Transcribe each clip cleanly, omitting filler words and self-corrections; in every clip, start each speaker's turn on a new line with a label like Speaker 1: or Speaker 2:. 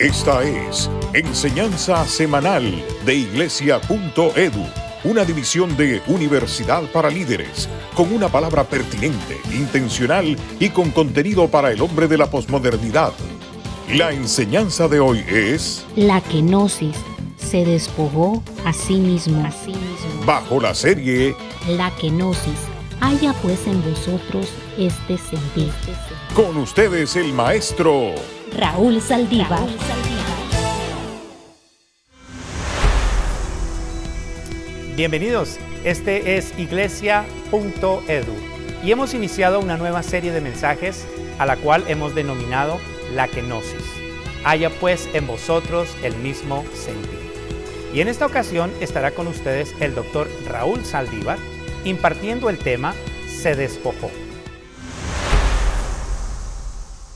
Speaker 1: Esta es Enseñanza Semanal de Iglesia.edu, una división de Universidad para Líderes, con una palabra pertinente, intencional y con contenido para el hombre de la posmodernidad. La enseñanza de hoy es...
Speaker 2: La kenosis, se despojó a sí mismo.
Speaker 1: Bajo la serie...
Speaker 2: La kenosis, haya pues en vosotros este sentir.
Speaker 1: Con ustedes el maestro...
Speaker 2: Raúl Saldívar.
Speaker 3: Bienvenidos, este es Iglesia.edu y hemos iniciado una nueva serie de mensajes a la cual hemos denominado La kenosis. Haya pues en vosotros el mismo sentir. Y en esta ocasión estará con ustedes el doctor Raúl Saldívar impartiendo el tema Se despojó.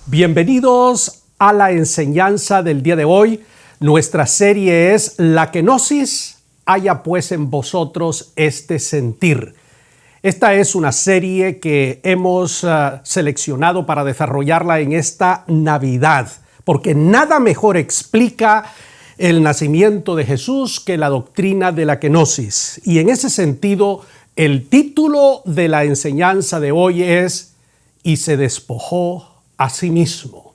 Speaker 4: Bienvenidos a la enseñanza del día de hoy. Nuestra serie es La kenosis, haya pues en vosotros este sentir. Esta es una serie que hemos seleccionado para desarrollarla en esta Navidad, porque nada mejor explica el nacimiento de Jesús que la doctrina de la kenosis. Y en ese sentido, el título de la enseñanza de hoy es Y se despojó a sí mismo.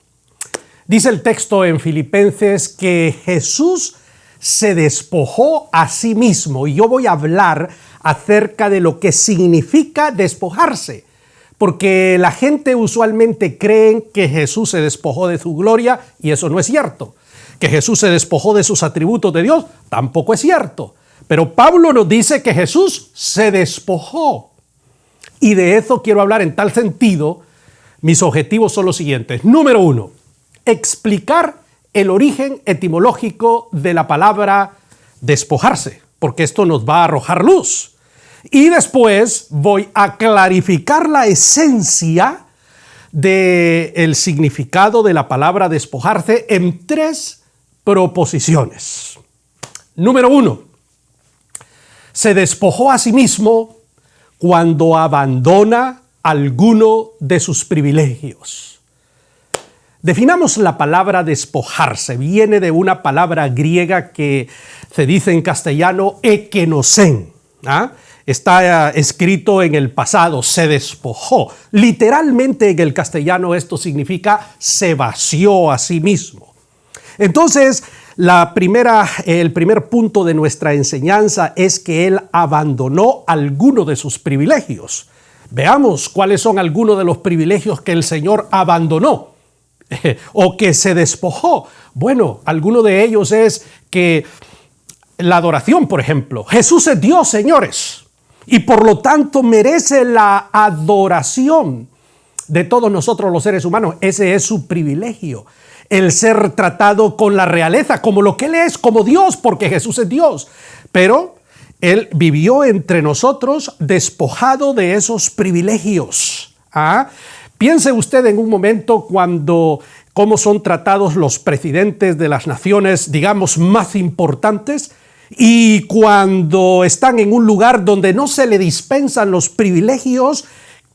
Speaker 4: Dice el texto en Filipenses que Jesús se despojó a sí mismo, y yo voy a hablar acerca de lo que significa despojarse, porque la gente usualmente cree que Jesús se despojó de su gloria, y eso no es cierto. Que Jesús se despojó de sus atributos de Dios, tampoco es cierto. Pero Pablo nos dice que Jesús se despojó, y de eso quiero hablar en tal sentido. Mis objetivos son los siguientes. Número 1, explicar el origen etimológico de la palabra despojarse, porque esto nos va a arrojar luz. Y después voy a clarificar la esencia del significado de la palabra despojarse en 3 proposiciones. Número 1, se despojó a sí mismo cuando abandona alguno de sus privilegios. Definamos la palabra despojarse. Viene de una palabra griega que se dice en castellano ekenosen. Está escrito en el pasado, se despojó. Literalmente en el castellano esto significa se vació a sí mismo. Entonces, el primer punto de nuestra enseñanza es que él abandonó alguno de sus privilegios. Veamos cuáles son algunos de los privilegios que el Señor abandonó o que se despojó. Bueno, alguno de ellos es que la adoración, por ejemplo. Jesús es Dios, señores, y por lo tanto merece la adoración de todos nosotros los seres humanos. Ese es su privilegio, el ser tratado con la realeza, como lo que Él es, como Dios, porque Jesús es Dios. Pero Él vivió entre nosotros despojado de esos privilegios. Piense usted en un momento cómo son tratados los presidentes de las naciones, digamos, más importantes, y cuando están en un lugar donde no se le dispensan los privilegios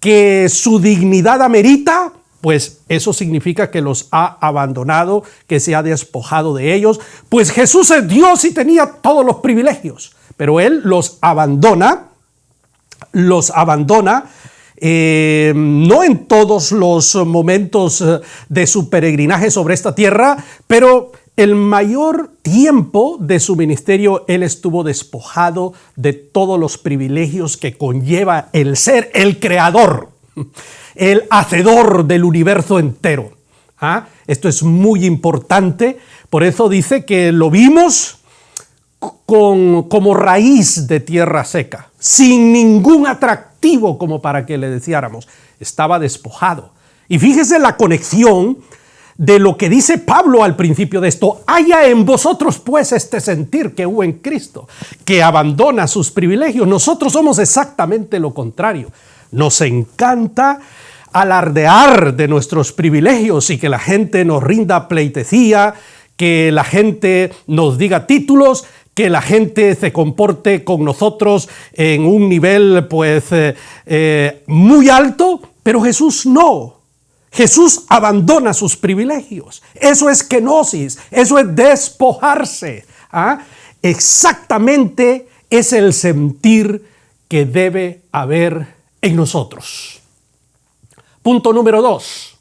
Speaker 4: que su dignidad amerita, pues eso significa que los ha abandonado, que se ha despojado de ellos. Pues Jesús es Dios y tenía todos los privilegios, pero Él los abandona, no en todos los momentos de su peregrinaje sobre esta tierra, pero el mayor tiempo de su ministerio Él estuvo despojado de todos los privilegios que conlleva el ser el creador, el hacedor del universo entero. Esto es muy importante, por eso dice que lo vimos como raíz de tierra seca, sin ningún atractivo como para que le deseáramos. Estaba despojado. Y fíjese la conexión de lo que dice Pablo al principio de esto. Haya en vosotros pues este sentir que hubo en Cristo, que abandona sus privilegios. Nosotros somos exactamente lo contrario. Nos encanta alardear de nuestros privilegios y que la gente nos rinda pleitesía, que la gente nos diga títulos, que la gente se comporte con nosotros en un nivel muy alto, pero Jesús no. Jesús abandona sus privilegios. Eso es kenosis, eso es despojarse. Exactamente es el sentir que debe haber en nosotros. Punto número 2.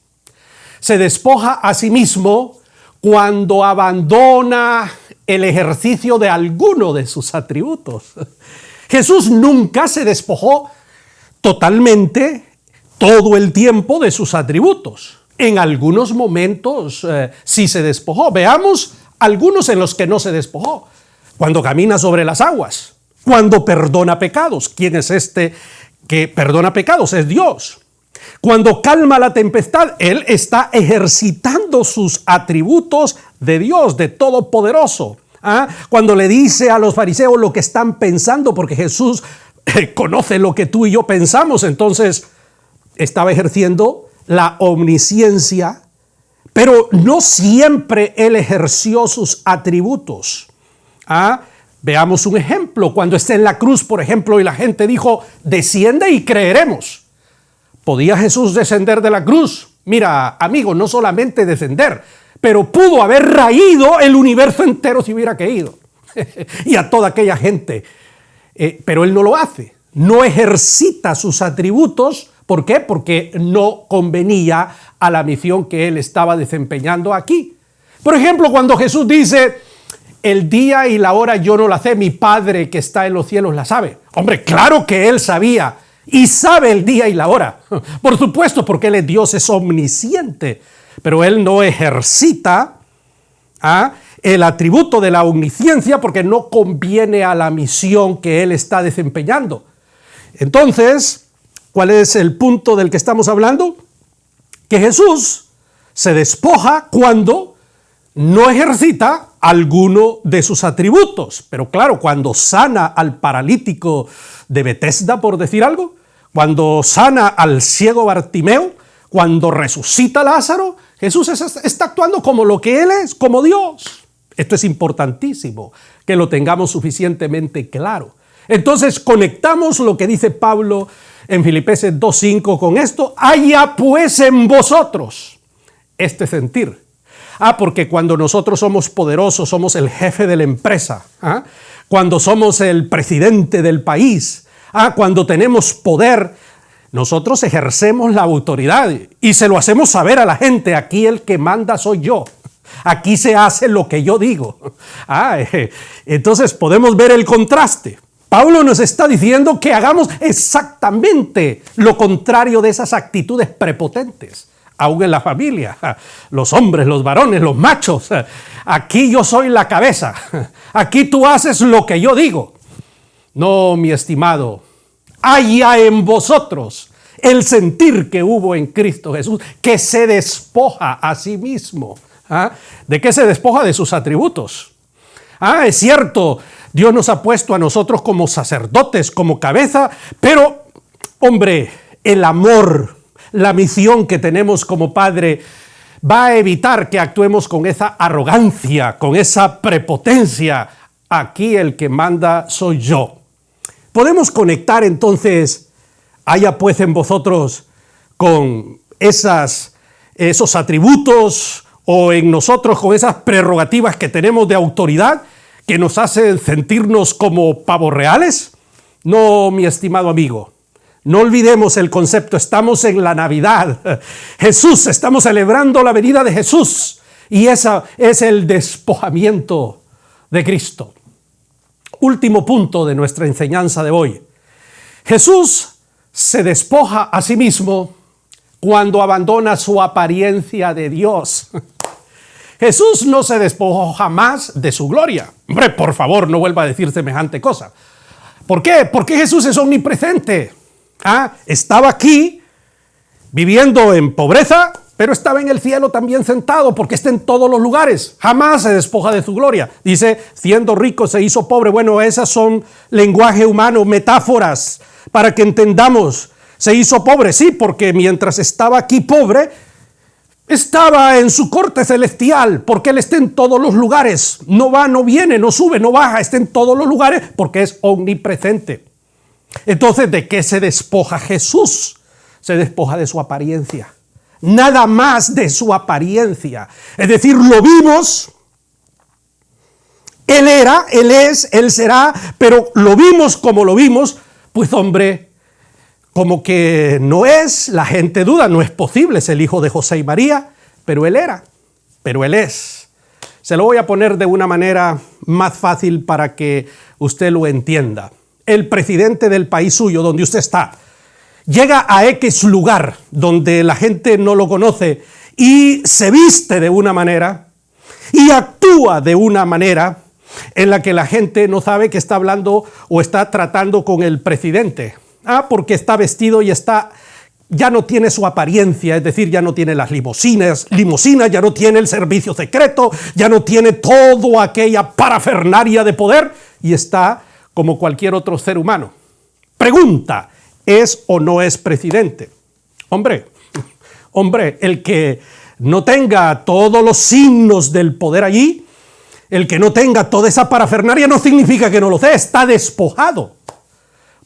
Speaker 4: Se despoja a sí mismo cuando abandona el ejercicio de alguno de sus atributos. Jesús nunca se despojó totalmente todo el tiempo de sus atributos. En algunos momentos sí se despojó. Veamos algunos en los que no se despojó. Cuando camina sobre las aguas, cuando perdona pecados. ¿Quién es este que perdona pecados? Es Dios. Cuando calma la tempestad, Él está ejercitando sus atributos de Dios, de Todopoderoso. Cuando le dice a los fariseos lo que están pensando, porque Jesús conoce lo que tú y yo pensamos, entonces estaba ejerciendo la omnisciencia, pero no siempre Él ejerció sus atributos. Veamos un ejemplo. Cuando está en la cruz, por ejemplo, y la gente dijo, desciende y creeremos. ¿Podía Jesús descender de la cruz? Mira, amigo, no solamente descender, pero pudo haber raído el universo entero si hubiera querido. Y a toda aquella gente. Pero Él no lo hace. No ejercita sus atributos. ¿Por qué? Porque no convenía a la misión que Él estaba desempeñando aquí. Por ejemplo, cuando Jesús dice, el día y la hora yo no la sé, mi Padre que está en los cielos la sabe. Hombre, claro que Él sabía y sabe el día y la hora. Por supuesto, porque Él es Dios, es omnisciente. Pero Él no ejercita el atributo de la omnisciencia porque no conviene a la misión que Él está desempeñando. Entonces, ¿cuál es el punto del que estamos hablando? Que Jesús se despoja cuando no ejercita alguno de sus atributos. Pero claro, cuando sana al paralítico de Betesda, por decir algo, cuando sana al ciego Bartimeo, cuando resucita a Lázaro, Jesús está actuando como lo que Él es, como Dios. Esto es importantísimo, que lo tengamos suficientemente claro. Entonces conectamos lo que dice Pablo en Filipenses 2:5 con esto. Haya pues en vosotros este sentir. Porque cuando nosotros somos poderosos, somos el jefe de la empresa. Cuando somos el presidente del país. Cuando tenemos poder, nosotros ejercemos la autoridad y se lo hacemos saber a la gente. Aquí el que manda soy yo. Aquí se hace lo que yo digo. Entonces podemos ver el contraste. Pablo nos está diciendo que hagamos exactamente lo contrario de esas actitudes prepotentes. Aún en la familia, los hombres, los varones, los machos. Aquí yo soy la cabeza. Aquí tú haces lo que yo digo. No, mi estimado, haya en vosotros el sentir que hubo en Cristo Jesús, que se despoja a sí mismo. ¿De qué se despoja? De sus atributos. Es cierto, Dios nos ha puesto a nosotros como sacerdotes, como cabeza, pero, hombre, el amor, la misión que tenemos como Padre va a evitar que actuemos con esa arrogancia, con esa prepotencia. Aquí el que manda soy yo. Podemos conectar entonces, haya pues en vosotros, con esos atributos o en nosotros con esas prerrogativas que tenemos de autoridad que nos hacen sentirnos como pavos reales. No, mi estimado amigo. No olvidemos el concepto, estamos en la Navidad. Jesús, estamos celebrando la venida de Jesús. Y ese es el despojamiento de Cristo. Último punto de nuestra enseñanza de hoy. Jesús se despoja a sí mismo cuando abandona su apariencia de Dios. Jesús no se despojó jamás de su gloria. Hombre, por favor, no vuelva a decir semejante cosa. ¿Por qué? Porque Jesús es omnipresente. Estaba aquí viviendo en pobreza, pero estaba en el cielo también sentado porque está en todos los lugares. Jamás se despoja de su gloria. Dice, siendo rico se hizo pobre. Bueno, esas son lenguaje humano, metáforas para que entendamos. Se hizo pobre, sí, porque mientras estaba aquí pobre, estaba en su corte celestial, porque Él está en todos los lugares. No va, no viene, no sube, no baja, está en todos los lugares porque es omnipresente. Entonces, ¿de qué se despoja Jesús? Se despoja de su apariencia. nada más de su apariencia. Es decir, lo vimos, Él era, Él es, Él será, pero lo vimos como lo vimos, pues hombre, como que no es, la gente duda, no es posible, es el hijo de José y María, pero Él era, pero Él es. Se lo voy a poner de una manera más fácil para que usted lo entienda. El presidente del país suyo, donde usted está, llega a X lugar donde la gente no lo conoce y se viste de una manera y actúa de una manera en la que la gente no sabe que está hablando o está tratando con el presidente. Porque está vestido y ya no tiene su apariencia, es decir, ya no tiene las limusinas, ya no tiene el servicio secreto, ya no tiene toda aquella parafernalia de poder y está como cualquier otro ser humano. Pregunta, ¿es o no es presidente? Hombre, el que no tenga todos los signos del poder allí, el que no tenga toda esa parafernalia no significa que no lo sea, está despojado.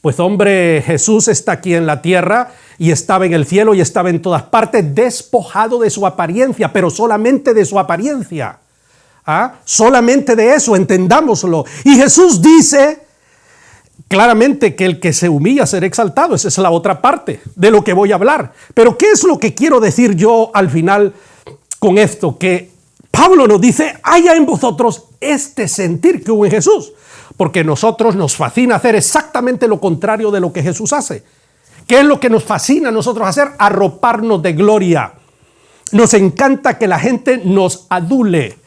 Speaker 4: Pues hombre, Jesús está aquí en la tierra y estaba en el cielo y estaba en todas partes despojado de su apariencia, pero solamente de su apariencia. Solamente de eso, entendámoslo. Y Jesús dice claramente que el que se humilla será exaltado. Esa es la otra parte de lo que voy a hablar. Pero ¿qué es lo que quiero decir yo al final con esto? Que Pablo nos dice, haya en vosotros este sentir que hubo en Jesús. Porque nosotros nos fascina hacer exactamente lo contrario de lo que Jesús hace. ¿Qué es lo que nos fascina a nosotros hacer? Arroparnos de gloria. Nos encanta que la gente nos adule,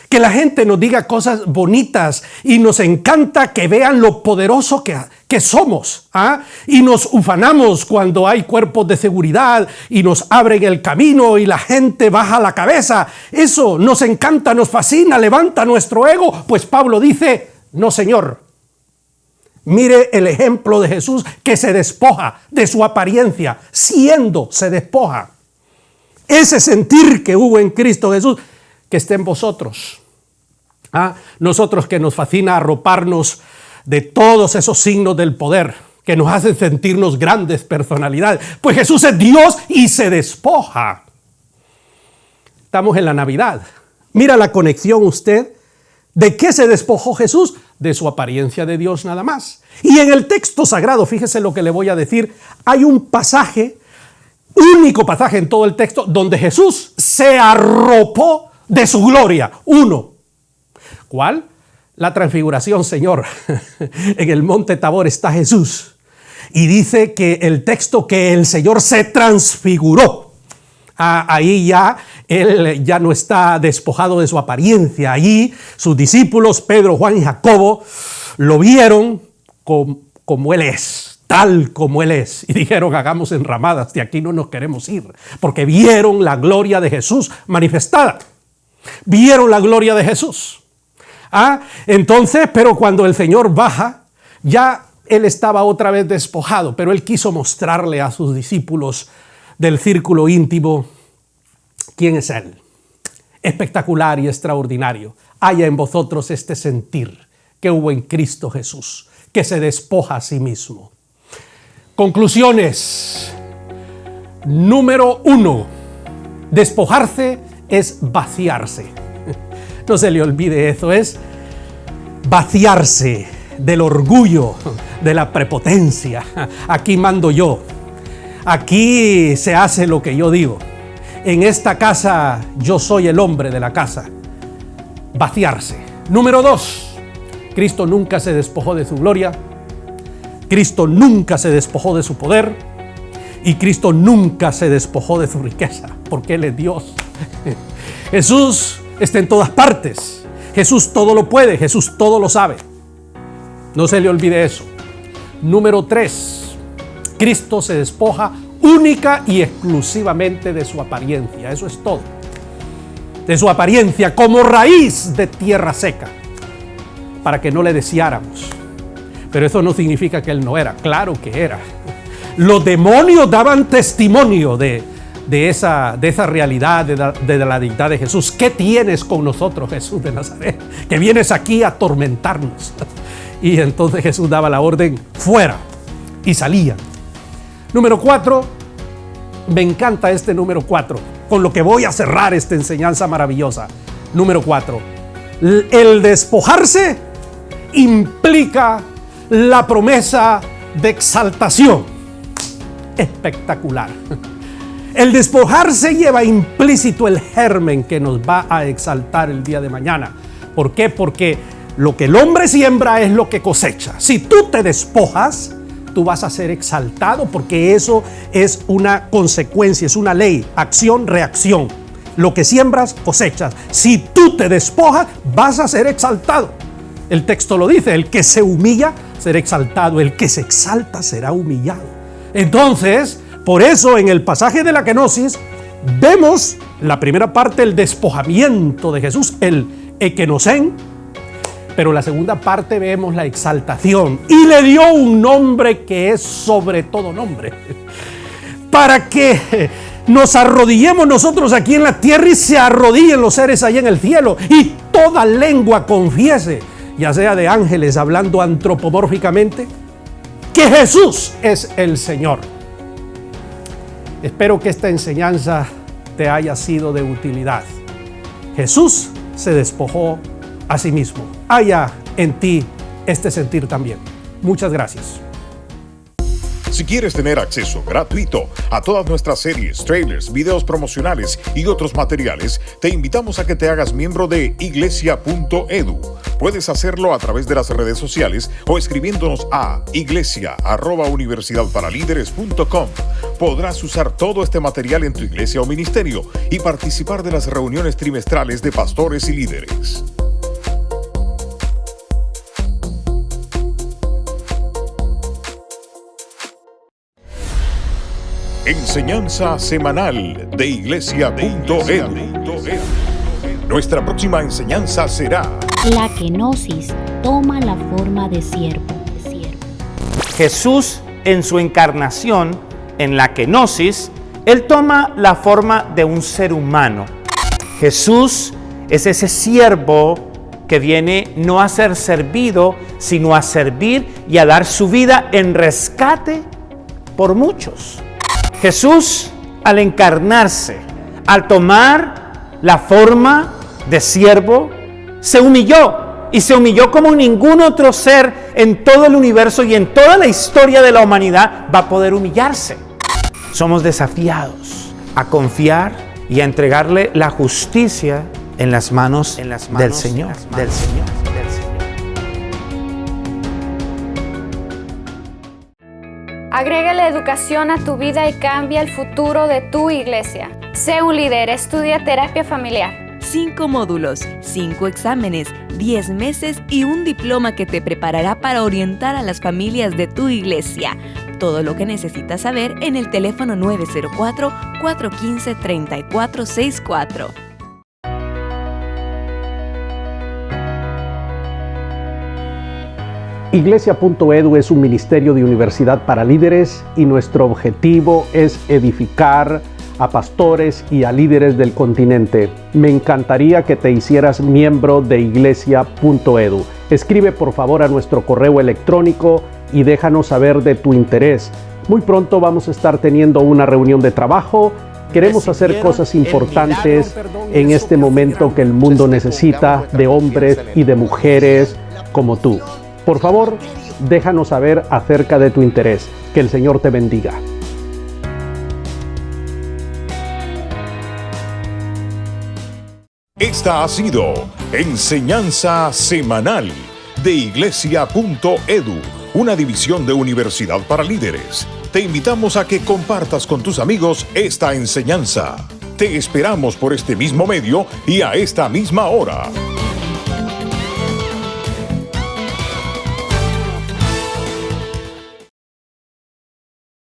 Speaker 4: que la gente nos diga cosas bonitas y nos encanta que vean lo poderoso que somos. Y nos ufanamos cuando hay cuerpos de seguridad y nos abren el camino y la gente baja la cabeza. Eso nos encanta, nos fascina, levanta nuestro ego. Pues Pablo dice, no, Señor. Mire el ejemplo de Jesús que se despoja de su apariencia, se despoja. Ese sentir que hubo en Cristo Jesús, que esté en vosotros. Nosotros que nos fascina arroparnos de todos esos signos del poder que nos hacen sentirnos grandes personalidades. Pues Jesús es Dios y se despoja. Estamos en la Navidad. Mira la conexión usted. ¿De qué se despojó Jesús? De su apariencia de Dios nada más. Y en el texto sagrado, fíjese lo que le voy a decir, hay un pasaje, único pasaje en todo el texto, donde Jesús se arropó de su gloria. Uno. ¿Cuál? La transfiguración, Señor. En el monte Tabor está Jesús. Y dice que el texto que el Señor se transfiguró. Ahí ya Él ya no está despojado de su apariencia. Allí sus discípulos, Pedro, Juan y Jacobo, lo vieron como Él es, tal como Él es. Y dijeron, hagamos enramadas, de aquí no nos queremos ir. Porque vieron la gloria de Jesús manifestada. Vieron la gloria de Jesús. Entonces, pero cuando el Señor baja, ya Él estaba otra vez despojado. Pero Él quiso mostrarle a sus discípulos del círculo íntimo quién es Él. Espectacular y extraordinario. Haya en vosotros este sentir que hubo en Cristo Jesús, que se despoja a sí mismo. Conclusiones. Número 1. Despojarse es vaciarse. No se le olvide eso, es vaciarse del orgullo, de la prepotencia. Aquí mando yo. Aquí se hace lo que yo digo. En esta casa yo soy el hombre de la casa. Vaciarse. Número 2. Cristo nunca se despojó de su gloria. Cristo nunca se despojó de su poder. Y Cristo nunca se despojó de su riqueza, porque Él es Dios. Jesús está en todas partes. Jesús todo lo puede. Jesús todo lo sabe. No se le olvide eso. Número 3. Cristo se despoja única y exclusivamente de su apariencia. Eso es todo. De su apariencia como raíz de tierra seca. Para que no le deseáramos. Pero eso no significa que Él no era. Claro que era. Los demonios daban testimonio de esa realidad, de la deidad de Jesús. ¿Qué tienes con nosotros, Jesús de Nazaret? Que vienes aquí a atormentarnos. Y entonces Jesús daba la orden, fuera. Y salían. Número 4, Me encanta este número 4, con lo que voy a cerrar esta enseñanza maravillosa. Número 4. El despojarse implica la promesa de exaltación. Espectacular. El despojarse lleva implícito el germen que nos va a exaltar el día de mañana. ¿Por qué? Porque lo que el hombre siembra es lo que cosecha. Si tú te despojas, tú vas a ser exaltado, porque eso es una consecuencia, es una ley, acción, reacción. Lo que siembras, cosechas. Si tú te despojas, vas a ser exaltado. El texto lo dice: el que se humilla será exaltado, el que se exalta será humillado. Entonces, por eso en el pasaje de la kenosis vemos la primera parte, el despojamiento de Jesús, el ekenosen, pero la segunda parte vemos la exaltación, y le dio un nombre que es sobre todo nombre, para que nos arrodillemos nosotros aquí en la tierra y se arrodillen los seres allá en el cielo, y toda lengua confiese, ya sea de ángeles hablando antropomórficamente, que Jesús es el Señor. Espero que esta enseñanza te haya sido de utilidad. Jesús se despojó a sí mismo. Haya en ti este sentir también. Muchas gracias.
Speaker 1: Si quieres tener acceso gratuito a todas nuestras series, trailers, videos promocionales y otros materiales, te invitamos a que te hagas miembro de iglesia.edu. Puedes hacerlo a través de las redes sociales o escribiéndonos a iglesia@universidadparalíderes.com. Podrás usar todo este material en tu iglesia o ministerio y participar de las reuniones trimestrales de pastores y líderes. Enseñanza semanal de iglesia.edu. Nuestra próxima enseñanza será:
Speaker 2: La kenosis toma la forma de siervo.
Speaker 3: Jesús, en su encarnación, en la kenosis, Él toma la forma de un ser humano. Jesús es ese siervo que viene no a ser servido, sino a servir y a dar su vida en rescate por muchos. Jesús, al encarnarse, al tomar la forma de siervo, se humilló, y se humilló como ningún otro ser en todo el universo y en toda la historia de la humanidad va a poder humillarse. Somos desafiados a confiar y a entregarle la justicia en las manos del Señor.
Speaker 5: Agrega la educación a tu vida y cambia el futuro de tu iglesia. Sé un líder, estudia terapia familiar.
Speaker 6: 5 módulos, 5 exámenes, 10 meses y un diploma que te preparará para orientar a las familias de tu iglesia. Todo lo que necesitas saber en el teléfono 904-415-3464.
Speaker 4: Iglesia.edu es un ministerio de Universidad para Líderes, y nuestro objetivo es edificar a pastores y a líderes del continente. Me encantaría que te hicieras miembro de Iglesia.edu. Escribe por favor a nuestro correo electrónico y déjanos saber de tu interés. Muy pronto vamos a estar teniendo una reunión de trabajo. Queremos hacer cosas importantes en este momento que el mundo necesita de hombres y de mujeres como tú. Por favor, déjanos saber acerca de tu interés. Que el Señor te bendiga.
Speaker 1: Esta ha sido Enseñanza Semanal de Iglesia.edu, una división de Universidad para Líderes. Te invitamos a que compartas con tus amigos esta enseñanza. Te esperamos por este mismo medio y a esta misma hora.